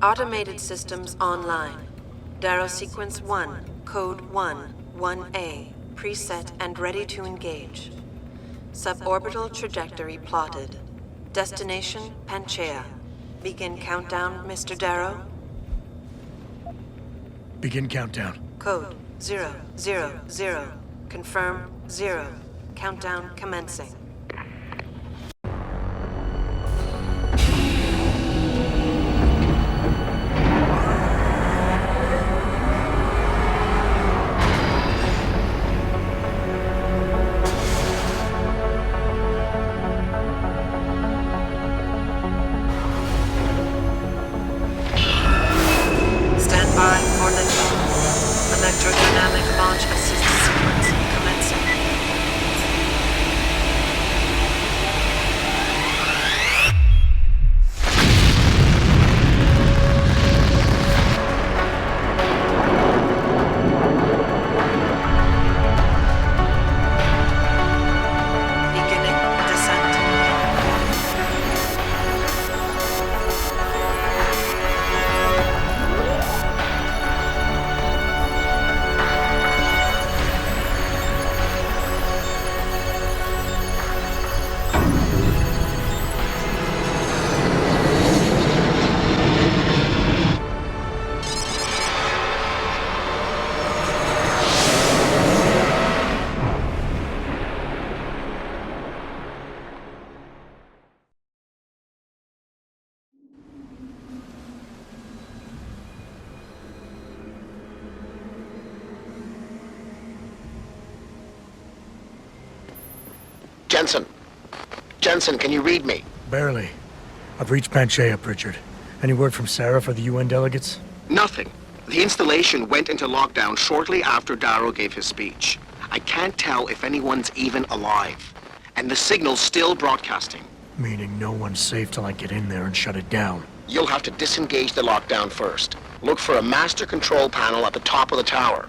Automated systems online. Darrow Sequence 1, Code 1, 1A, preset and ready to engage. Suborbital trajectory plotted. Destination, Panchaea. Begin countdown, Mr. Darrow. Begin countdown. Code 000. Confirm 0. Countdown commencing. Electrodynamic launch assist sequence commencing. Beginning descent. Jensen, can you read me? Barely. I've reached Panchaea, Pritchard. Any word from Sarif or the UN delegates? Nothing. The installation went into lockdown shortly after Darrow gave his speech. I can't tell if anyone's even alive. And the signal's still broadcasting. Meaning no one's safe till I get in there and shut it down. You'll have to disengage the lockdown first. Look for a master control panel at the top of the tower.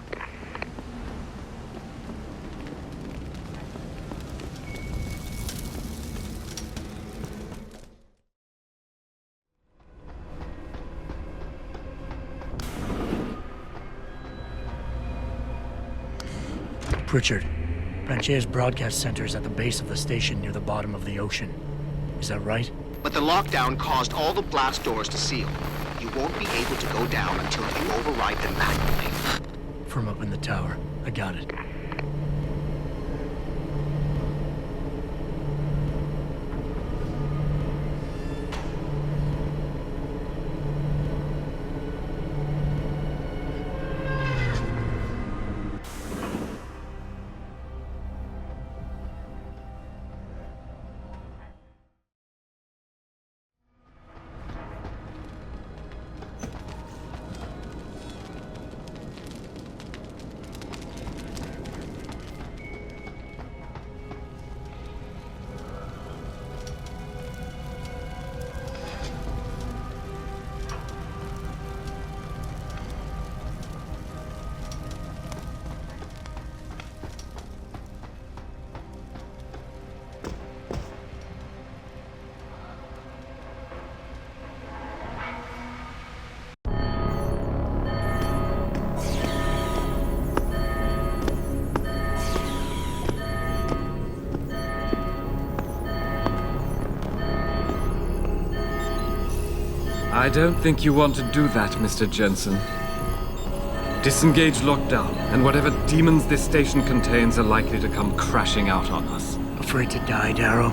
Pritchard, Panchaea's broadcast center is at the base of the station near the bottom of the ocean. Is that right? But the lockdown caused all the blast doors to seal. You won't be able to go down until you override them manually. From up in the tower. I got it. I don't think you want to do that, Mr. Jensen. Disengage lockdown, and whatever demons this station contains are likely to come crashing out on us. Afraid to die, Darrow?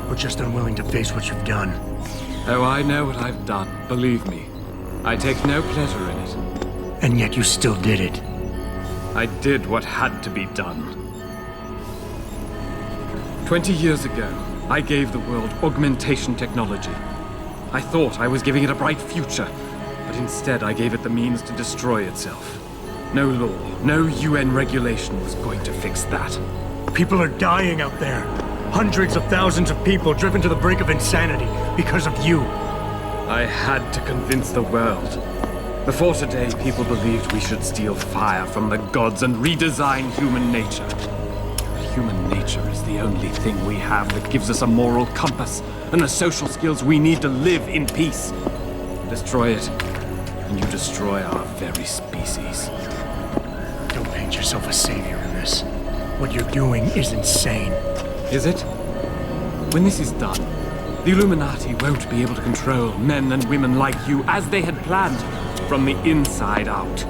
Or just unwilling to face what you've done? Oh, I know what I've done, believe me. I take no pleasure in it. And yet you still did it. I did what had to be done. 20 years ago, I gave the world augmentation technology. I thought I was giving it a bright future, but instead I gave it the means to destroy itself. No law, no UN regulation was going to fix that. People are dying out there. Hundreds of thousands of people driven to the brink of insanity because of you. I had to convince the world. Before today, people believed we should steal fire from the gods and redesign human nature. Human nature is the only thing we have that gives us a moral compass and the social skills we need to live in peace. Destroy it, and you destroy our very species. Don't paint yourself a savior in this. What you're doing is insane. Is it? When this is done, the Illuminati won't be able to control men and women like you as they had planned, from the inside out.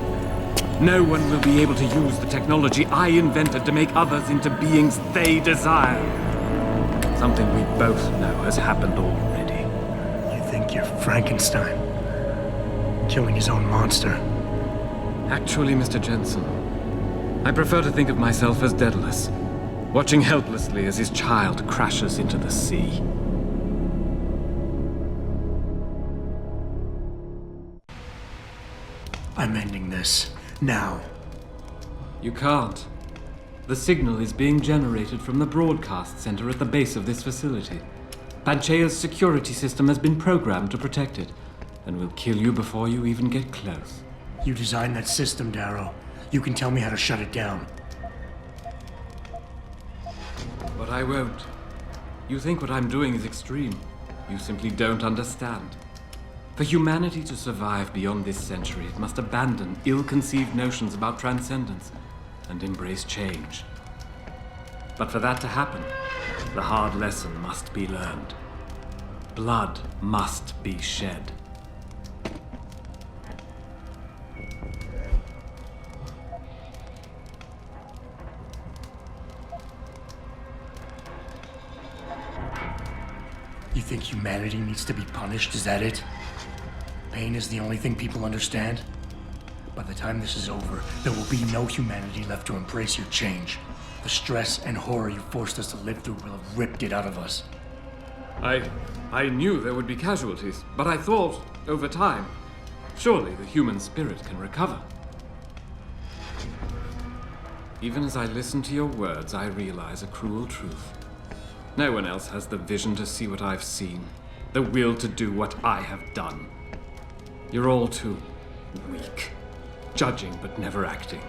No one will be able to use the technology I invented to make others into beings they desire. Something we both know has happened already. You think you're Frankenstein? Killing his own monster? Actually, Mr. Jensen, I prefer to think of myself as Daedalus, watching helplessly as his child crashes into the sea. I'm ending this. Now. You can't. The signal is being generated from the broadcast center at the base of this facility. Panchaea's security system has been programmed to protect it, and will kill you before you even get close. You designed that system, Darrow. You can tell me how to shut it down. But I won't. You think what I'm doing is extreme. You simply don't understand. For humanity to survive beyond this century, it must abandon ill-conceived notions about transcendence and embrace change. But for that to happen, the hard lesson must be learned. Blood must be shed. You think humanity needs to be punished? Is that it? Pain is the only thing people understand? By the time this is over, there will be no humanity left to embrace your change. The stress and horror you forced us to live through will have ripped it out of us. I knew there would be casualties, but I thought, over time, surely the human spirit can recover. Even as I listen to your words, I realize a cruel truth. No one else has the vision to see what I've seen, the will to do what I have done. You're all too weak, judging but never acting.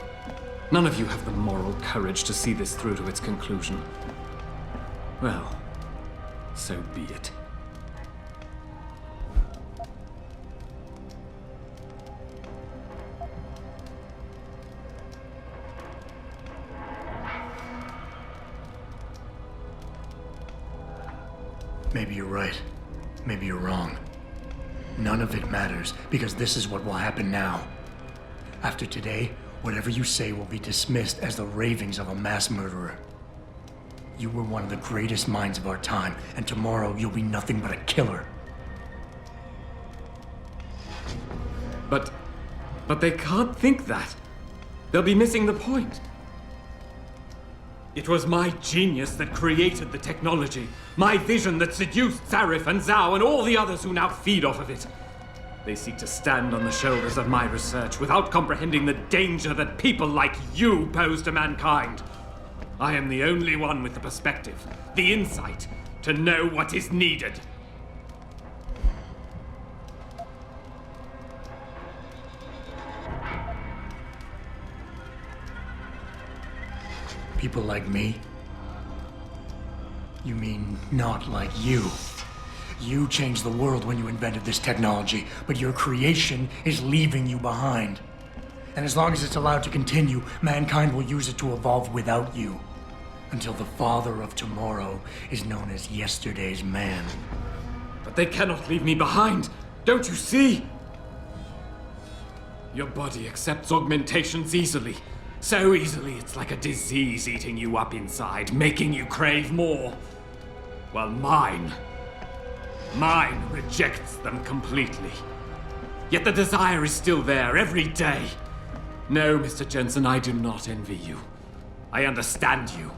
None of you have the moral courage to see this through to its conclusion. Well, so be it. Maybe you're right. Maybe you're wrong. None of it matters, because this is what will happen now. After today, whatever you say will be dismissed as the ravings of a mass murderer. You were one of the greatest minds of our time, and tomorrow you'll be nothing but a killer. But they can't think that. They'll be missing the point. It was my genius that created the technology. My vision that seduced Sarif and Zhao and all the others who now feed off of it. They seek to stand on the shoulders of my research without comprehending the danger that people like you pose to mankind. I am the only one with the perspective, the insight, to know what is needed. People like me? You mean not like you? You changed the world when you invented this technology, but your creation is leaving you behind. And as long as it's allowed to continue, mankind will use it to evolve without you. Until the father of tomorrow is known as yesterday's man. But they cannot leave me behind! Don't you see? Your body accepts augmentations easily. So easily it's like a disease eating you up inside, making you crave more. While mine rejects them completely. Yet the desire is still there every day. No, Mr. Jensen, I do not envy you. I understand you.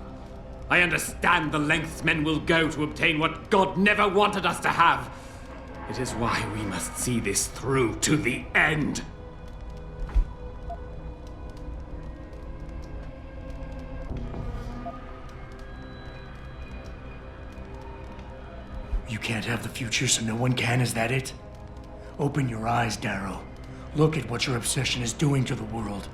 I understand the lengths men will go to obtain what God never wanted us to have. It is why we must see this through to the end. You can't have the future, so no one can, is that it? Open your eyes, Darrow. Look at what your obsession is doing to the world.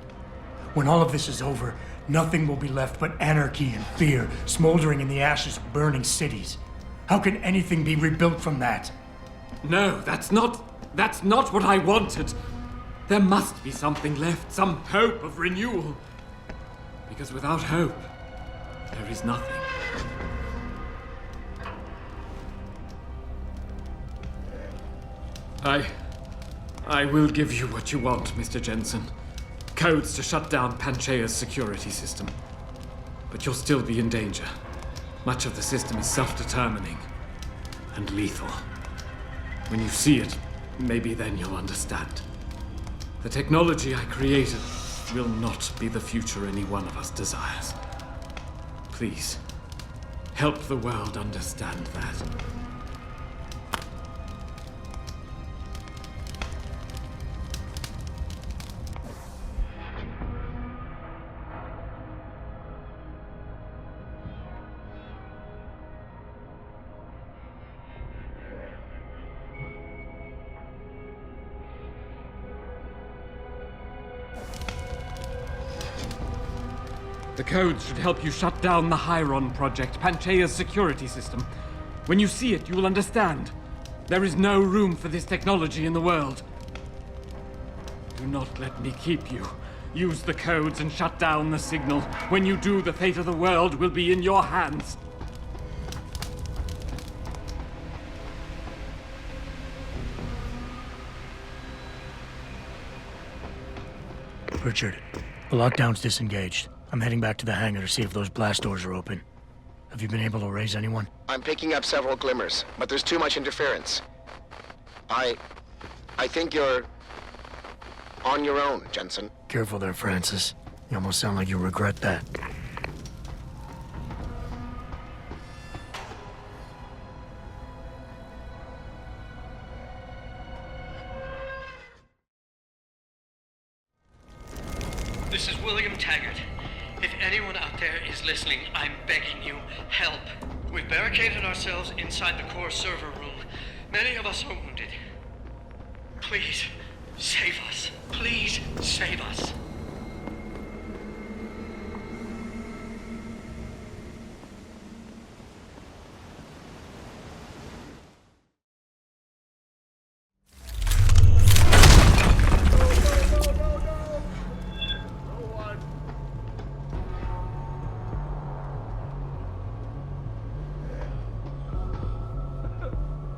When all of this is over, nothing will be left but anarchy and fear, smoldering in the ashes of burning cities. How can anything be rebuilt from that? No, that's not That's not what I wanted. There must be something left, some hope of renewal. Because without hope, there is nothing. I will give you what you want, Mr. Jensen. Codes to shut down Panchaea's security system. But you'll still be in danger. Much of the system is self-determining and lethal. When you see it, maybe then you'll understand. The technology I created will not be the future any one of us desires. Please, help the world understand that. The codes should help you shut down the Hyron Project, Panchaea's security system. When you see it, you will understand. There is no room for this technology in the world. Do not let me keep you. Use the codes and shut down the signal. When you do, the fate of the world will be in your hands. Richard, the lockdown's disengaged. I'm heading back to the hangar to see if those blast doors are open. Have you been able to raise anyone? I'm picking up several glimmers, but there's too much interference. I think you're on your own, Jensen. Careful there, Francis. You almost sound like you regret that. This is William Taggart. If anyone out there is listening, I'm begging you, help. We've barricaded ourselves inside the core server room. Many of us are wounded. Please, save us. Please, save us.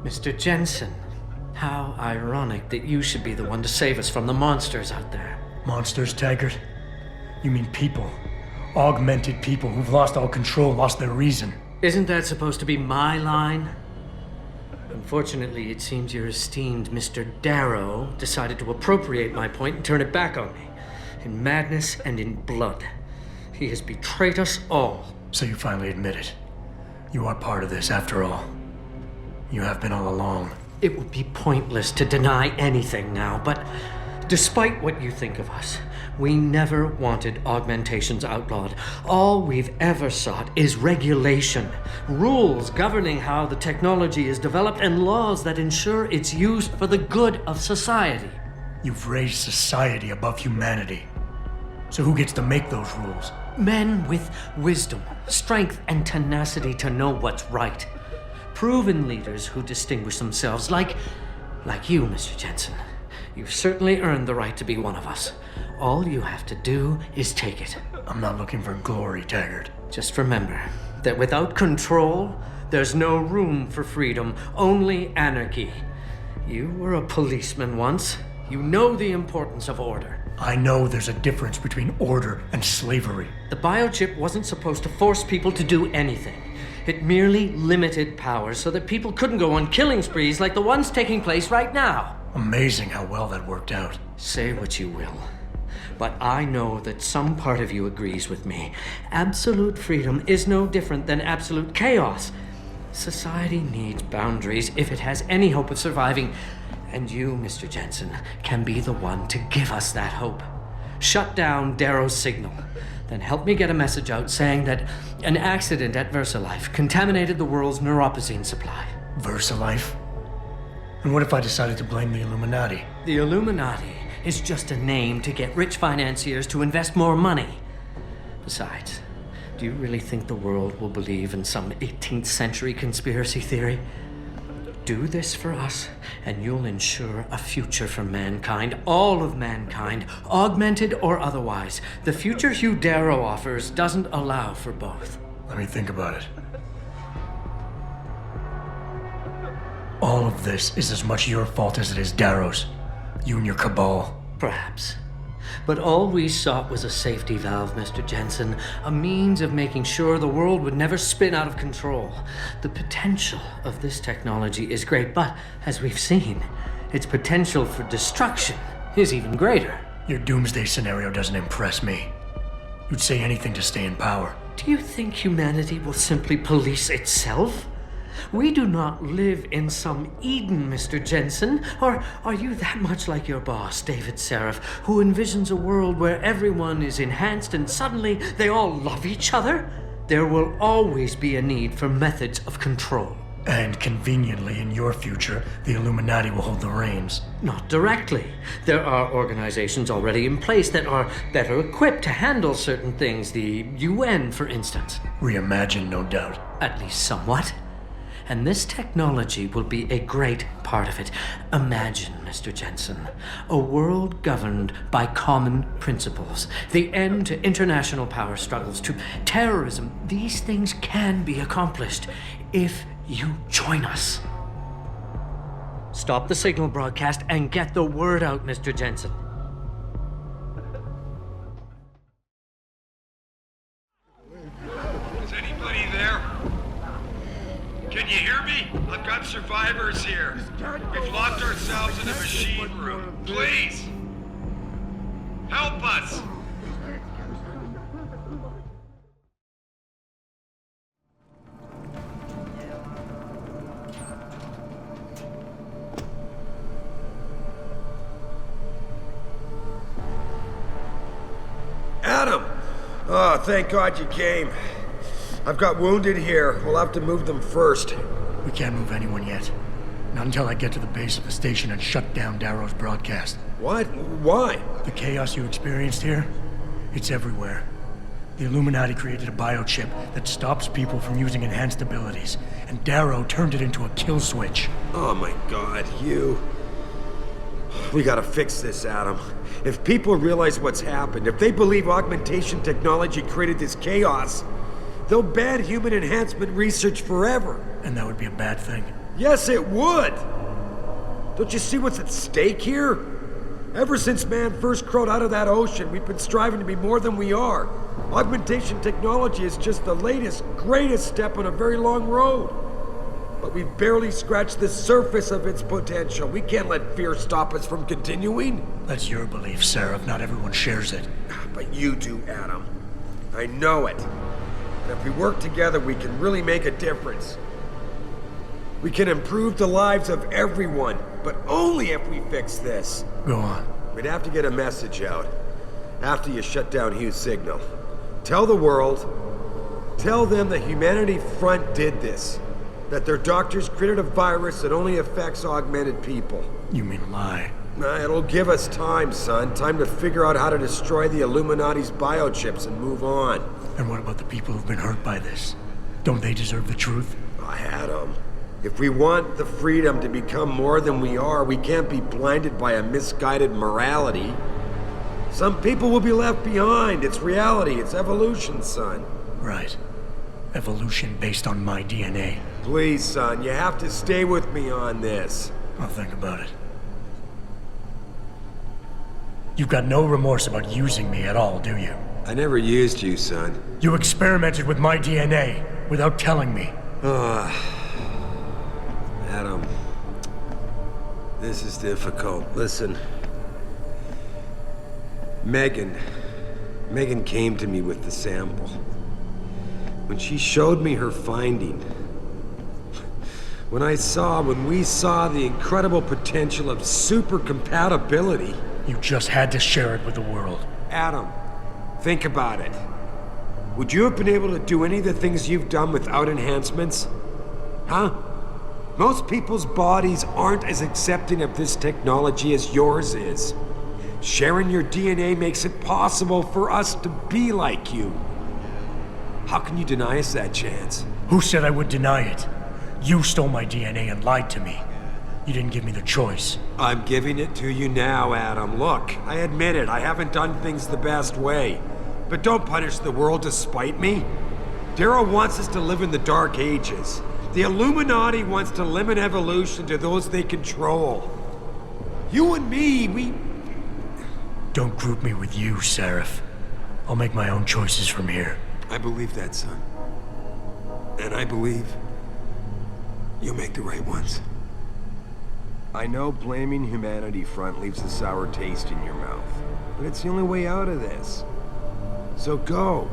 Mr. Jensen, how ironic that you should be the one to save us from the monsters out there. Monsters, Taggart? You mean people. Augmented people who've lost all control, lost their reason. Isn't that supposed to be my line? Unfortunately, it seems your esteemed Mr. Darrow decided to appropriate my point and turn it back on me. In madness and in blood. He has betrayed us all. So you finally admit it. You are part of this, after all. You have been all along. It would be pointless to deny anything now, but despite what you think of us, we never wanted augmentations outlawed. All we've ever sought is regulation, rules governing how the technology is developed, and laws that ensure its use for the good of society. You've raised society above humanity. So who gets to make those rules? Men with wisdom, strength, and tenacity to know what's right. Proven leaders who distinguish themselves like you, Mr. Jensen. You've certainly earned the right to be one of us. All you have to do is take it. I'm not looking for glory, Taggart. Just remember that without control, there's no room for freedom, only anarchy. You were a policeman once. You know the importance of order. I know there's a difference between order and slavery. The biochip wasn't supposed to force people to do anything. It merely limited power so that people couldn't go on killing sprees like the ones taking place right now. Amazing how well that worked out. Say what you will, but I know that some part of you agrees with me. Absolute freedom is no different than absolute chaos. Society needs boundaries if it has any hope of surviving, and you, Mr. Jensen, can be the one to give us that hope. Shut down Darrow's signal. Then help me get a message out saying that an accident at VersaLife contaminated the world's neuropozyne supply. VersaLife? And what if I decided to blame the Illuminati? The Illuminati is just a name to get rich financiers to invest more money. Besides, do you really think the world will believe in some 18th century conspiracy theory? Do this for us, and you'll ensure a future for mankind, all of mankind, augmented or otherwise. The future Hugh Darrow offers doesn't allow for both. Let me think about it. All of this is as much your fault as it is Darrow's. You and your cabal. Perhaps. But all we sought was a safety valve, Mr. Jensen. A means of making sure the world would never spin out of control. The potential of this technology is great, but as we've seen, its potential for destruction is even greater. Your doomsday scenario doesn't impress me. You'd say anything to stay in power. Do you think humanity will simply police itself? We do not live in some Eden, Mr. Jensen. Or are you that much like your boss, David Sarif, who envisions a world where everyone is enhanced and suddenly they all love each other? There will always be a need for methods of control. And conveniently, in your future, the Illuminati will hold the reins. Not directly. There are organizations already in place that are better equipped to handle certain things. The UN, for instance. Reimagined, no doubt. At least somewhat. And this technology will be a great part of it. Imagine, Mr. Jensen, a world governed by common principles. The end to international power struggles, to terrorism. These things can be accomplished if you join us. Stop the signal broadcast and get the word out, Mr. Jensen. Is anybody there? Can you hear me? I've got survivors here. We've locked ourselves in a machine room. Please! Help us! Adam! Oh, thank God you came. I've got wounded here. We'll have to move them first. We can't move anyone yet. Not until I get to the base of the station and shut down Darrow's broadcast. What? Why? The chaos you experienced here, it's everywhere. The Illuminati created a biochip that stops people from using enhanced abilities, and Darrow turned it into a kill switch. Oh my God, you. We gotta fix this, Adam. If people realize what's happened, if they believe augmentation technology created this chaos, they'll ban human enhancement research forever. And that would be a bad thing. Yes, it would! Don't you see what's at stake here? Ever since man first crawled out of that ocean, we've been striving to be more than we are. Augmentation technology is just the latest, greatest step on a very long road. But we've barely scratched the surface of its potential. We can't let fear stop us from continuing. That's your belief, Sarif. Not everyone shares it. But you do, Adam. I know it. And if we work together, we can really make a difference. We can improve the lives of everyone, but only if we fix this. Go on. We'd have to get a message out after you shut down Hugh's signal. Tell the world, tell them the Humanity Front did this. That their doctors created a virus that only affects augmented people. You mean lie? It'll give us time, son. Time to figure out how to destroy the Illuminati's biochips and move on. And what about the people who've been hurt by this? Don't they deserve the truth? I had them. If we want the freedom to become more than we are, we can't be blinded by a misguided morality. Some people will be left behind. It's reality. It's evolution, son. Right. Evolution based on my DNA. Please, son, you have to stay with me on this. I'll think about it. You've got no remorse about using me at all, do you? I never used you, son. You experimented with my DNA without telling me. Adam, this is difficult. Listen. Megan came to me with the sample. When she showed me her finding, when we saw the incredible potential of super compatibility. You just had to share it with the world. Adam, think about it. Would you have been able to do any of the things you've done without enhancements? Huh? Most people's bodies aren't as accepting of this technology as yours is. Sharing your DNA makes it possible for us to be like you. How can you deny us that chance? Who said I would deny it? You stole my DNA and lied to me. You didn't give me the choice. I'm giving it to you now, Adam. Look, I admit it, I haven't done things the best way. But don't punish the world to spite me. Darrow wants us to live in the Dark Ages. The Illuminati wants to limit evolution to those they control. You and me, we... Don't group me with you, Sarif. I'll make my own choices from here. I believe that, son. And I believe you'll make the right ones. I know blaming humanity front leaves a sour taste in your mouth, but it's the only way out of this. So go.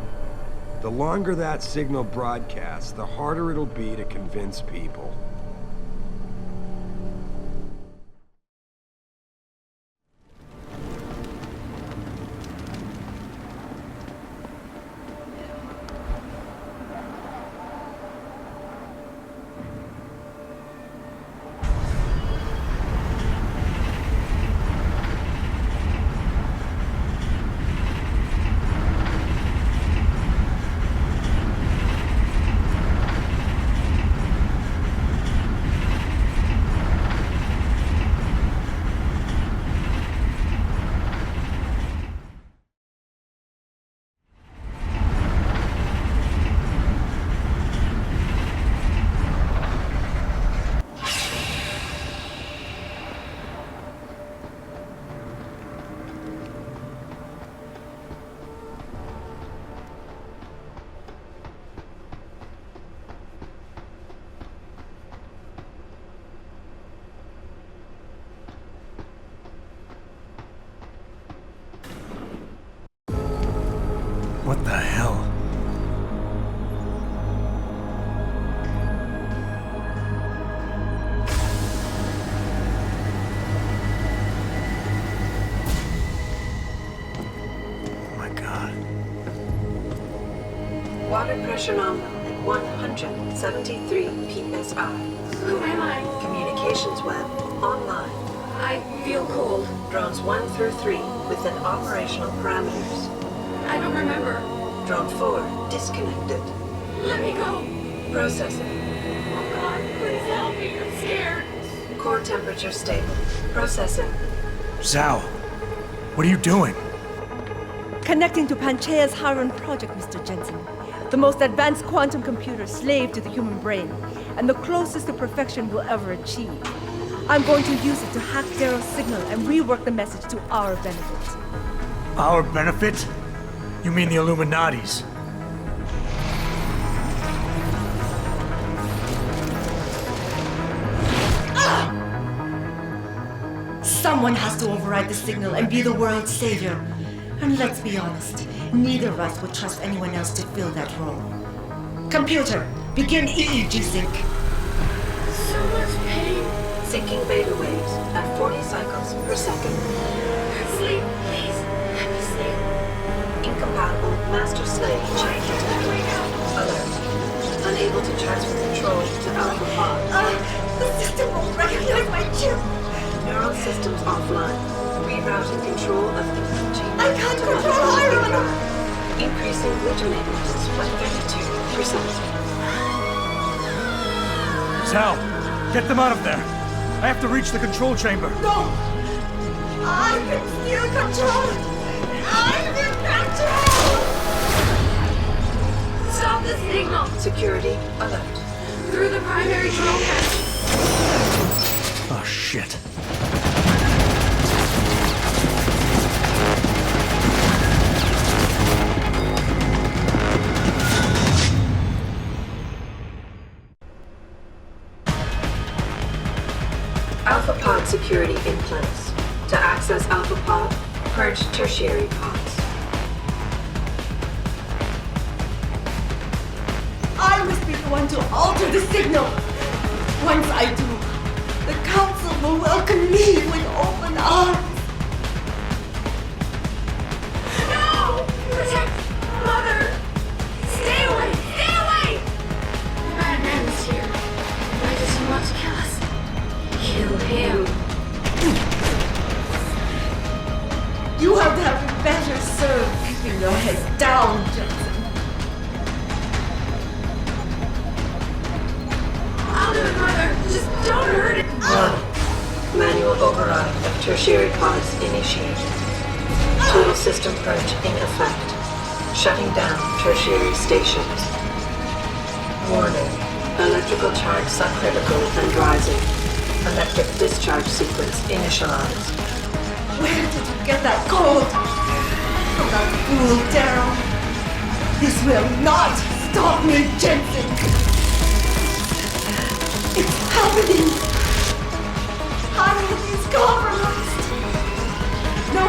The longer that signal broadcasts, the harder it'll be to convince people. What the hell? Oh my God. Water pressure nominal at 173 psi. Who am I? Communications web online. I feel cold. Drones 1 through 3 within operational parameters. I don't remember. Drone 4 disconnected. Let me go. Processing. Oh God, please help me. I'm scared. Core temperature stable. Processing. Zhao, what are you doing? Connecting to Panchaea's Hyron Project, Mr. Jensen. The most advanced quantum computer slave to the human brain, and the closest to perfection we'll ever achieve. I'm going to use it to hack Darrow's signal and rework the message to our benefit. Our benefit? You mean the Illuminati's? Someone has to override the signal and be the world's savior. And let's be honest, neither of us would trust anyone else to fill that role. Computer, begin EEG sync. So much pain. Syncing beta waves at 40 cycles per second. Sleep, please. Let me sleep. Incompatible master-slave chain detected. Alert. Unable to transfer control to Alpha Pod. The system won't recognize my chip. Neural systems offline. Rerouting control of the chain. I can't control Hyron. Increasing glutamators by 32%. Zhao, get them out of there. I have to reach the control chamber. No! I can still control it! I'm in control! Stop the signal. Security alert. Through the primary control hatch. Oh, shit. Alpha Pod security in place. To access Alpha Pod, purge tertiary pods. I must be the one to alter the signal. Once I do, the Council will welcome me with open arms. No! Protect Mother! Stay away! Stay away! The bad man is here. Why does he want to kill us? Kill him. You have been better served keeping your head down, Jensen. I'll do Just don't hurt it. Manual override of tertiary pods initiated. Total system purge in effect. Shutting down tertiary stations. Warning. Electrical charge subcritical and rising. Electric discharge sequence initialized. Where did you get that gold? From that fool, Darrow. This will not stop me, Jensen. It's happening. Hyron is compromised. No,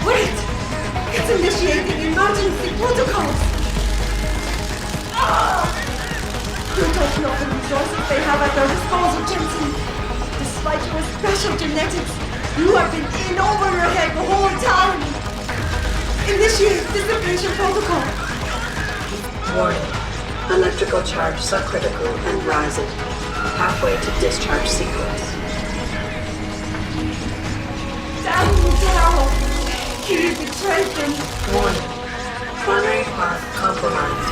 wait. It's initiating emergency protocols. You don't know the resources they have at their disposal, Jensen. Despite your special genetics, you have been in over your head the whole time. Initiate dissipation protocol. Warning. Electrical charge subcritical and rising. Halfway to discharge sequence. Damn you, Darrow. He betrayed them. Warning. Primary pod compromised.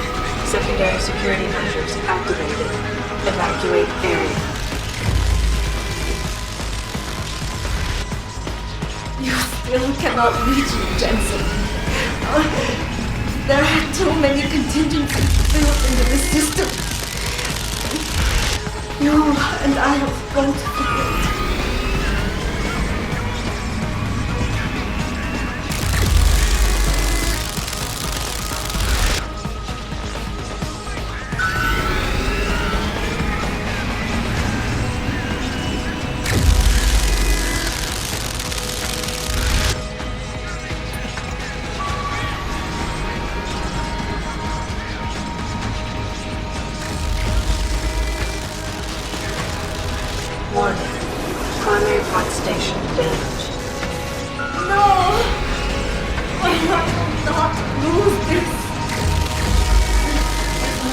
Secondary security measures activated. Evacuate area. You still cannot reach me, Jensen. There are too many contingencies built into the system. You and I have both failed. Warning. Primary pod station damaged. No! I will not lose this.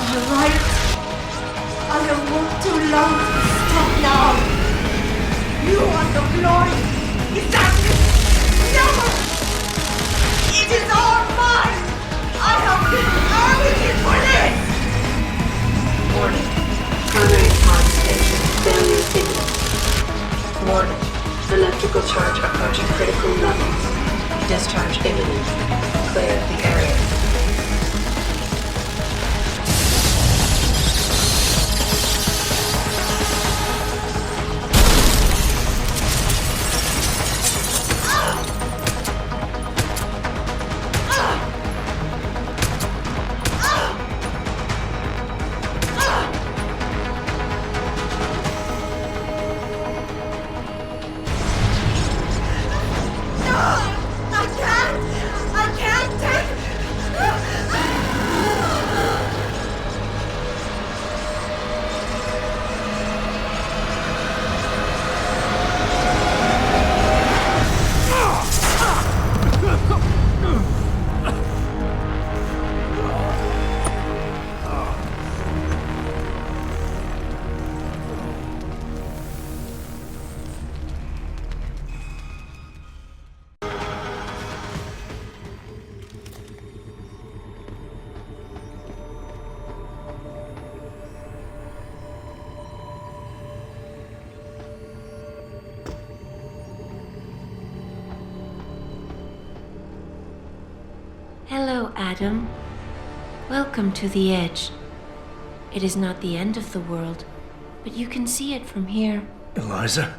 Alright. I have worked too long to stop now. You want the glory. Is that it? Never! It is all mine! I have been earning it for this! Warning. Primary pod station failure imminent. Warning. Electrical charge approaching critical levels. Discharge imminent. Clear the area. I can't take... Hello, Adam. Welcome to the Edge. It is not the end of the world, but you can see it from here. Eliza?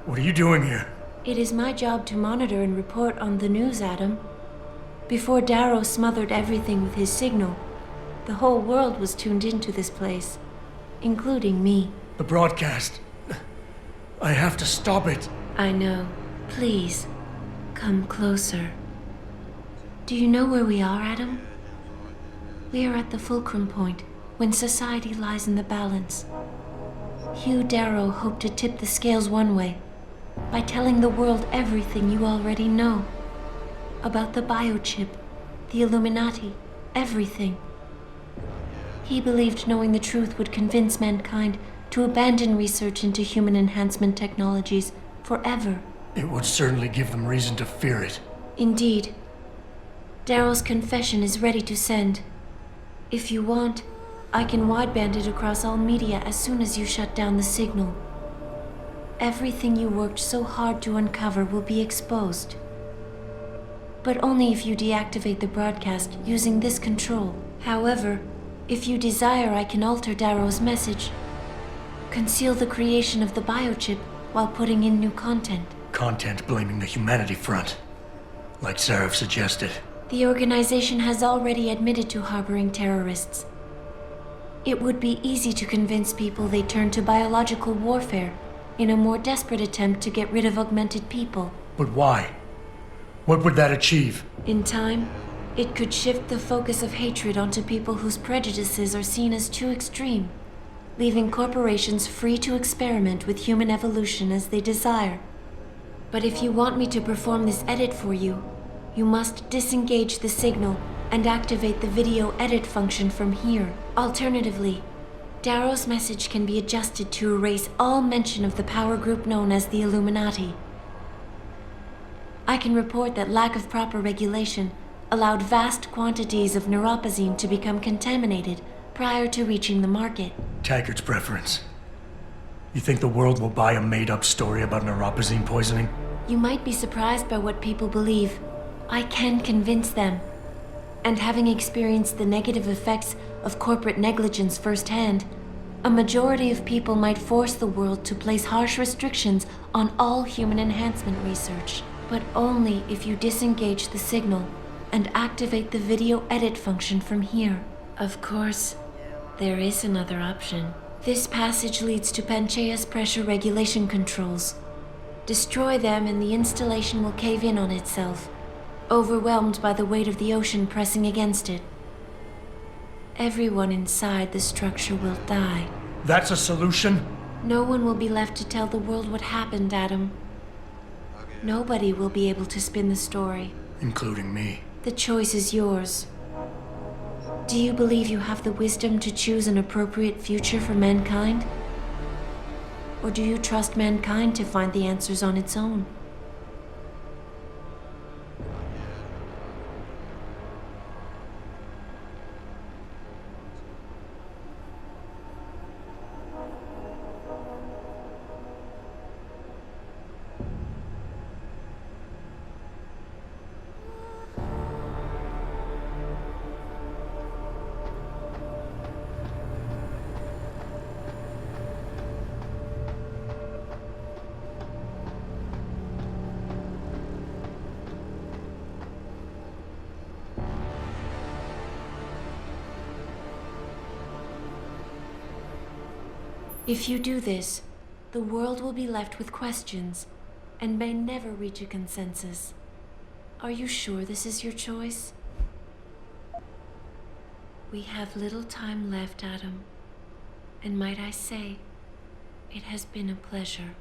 What are you doing here? It is my job to monitor and report on the news, Adam. Before Darrow smothered everything with his signal, the whole world was tuned into this place, including me. The broadcast. I have to stop it. I know. Please, come closer. Do you know where we are, Adam? We are at the fulcrum point, when society lies in the balance. Hugh Darrow hoped to tip the scales one way, by telling the world everything you already know. About the biochip, the Illuminati, everything. He believed knowing the truth would convince mankind to abandon research into human enhancement technologies forever. It would certainly give them reason to fear it. Indeed. Darrow's confession is ready to send. If you want, I can wideband it across all media as soon as you shut down the signal. Everything you worked so hard to uncover will be exposed. But only if you deactivate the broadcast using this control. However, if you desire, I can alter Darrow's message. Conceal the creation of the biochip while putting in new content. Content blaming the Humanity Front, like Sarif suggested. The organization has already admitted to harboring terrorists. It would be easy to convince people they turn to biological warfare in a more desperate attempt to get rid of augmented people. But why? What would that achieve? In time, it could shift the focus of hatred onto people whose prejudices are seen as too extreme, leaving corporations free to experiment with human evolution as they desire. But if you want me to perform this edit for you, you must disengage the signal and activate the video edit function from here. Alternatively, Darrow's message can be adjusted to erase all mention of the power group known as the Illuminati. I can report that lack of proper regulation allowed vast quantities of neuropozyne to become contaminated prior to reaching the market. Taggart's preference. You think the world will buy a made-up story about neuropozyne poisoning? You might be surprised by what people believe. I can convince them. And having experienced the negative effects of corporate negligence firsthand, a majority of people might force the world to place harsh restrictions on all human enhancement research. But only if you disengage the signal and activate the video edit function from here. Of course, there is another option. This passage leads to Panchaea's pressure regulation controls. Destroy them and the installation will cave in on itself, overwhelmed by the weight of the ocean pressing against it. Everyone inside the structure will die. That's a solution? No one will be left to tell the world what happened, Adam. Nobody will be able to spin the story. Including me. The choice is yours. Do you believe you have the wisdom to choose an appropriate future for mankind? Or do you trust mankind to find the answers on its own? If you do this, the world will be left with questions and may never reach a consensus. Are you sure this is your choice? We have little time left, Adam. And might I say, it has been a pleasure.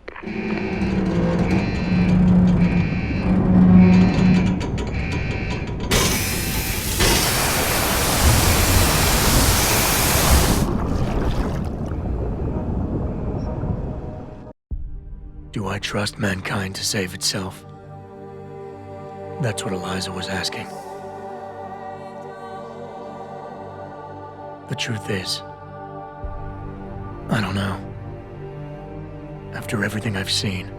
Do I trust mankind to save itself? That's what Eliza was asking. The truth is, I don't know. After everything I've seen,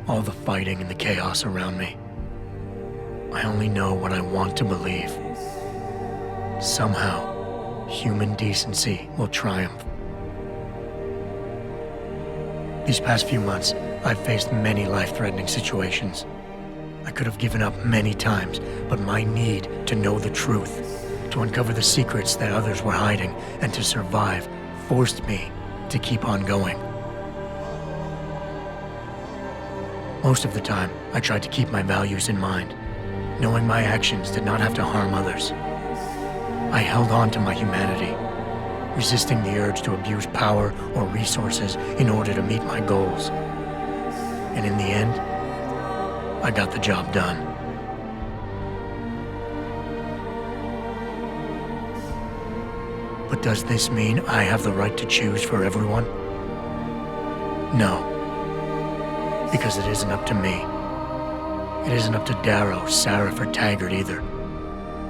all the fighting and the chaos around me, I only know what I want to believe. Somehow, human decency will triumph. These past few months, I've faced many life-threatening situations. I could have given up many times, but my need to know the truth, to uncover the secrets that others were hiding, and to survive forced me to keep on going. Most of the time, I tried to keep my values in mind, knowing my actions did not have to harm others. I held on to my humanity, resisting the urge to abuse power or resources in order to meet my goals. And in the end, I got the job done. But does this mean I have the right to choose for everyone? No. Because it isn't up to me. It isn't up to Darrow, Sarif, or Taggart either.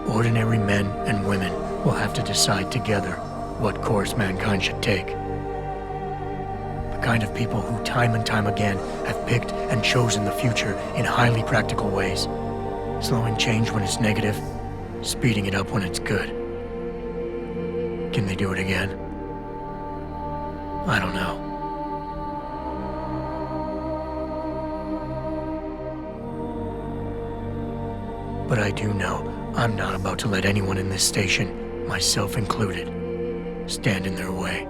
Ordinary men and women will have to decide together what course mankind should take. The kind of people who time and time again have picked and chosen the future in highly practical ways, slowing change when it's negative, speeding it up when it's good. Can they do it again? I don't know. But I do know I'm not about to let anyone in this station, myself included, stand in their way.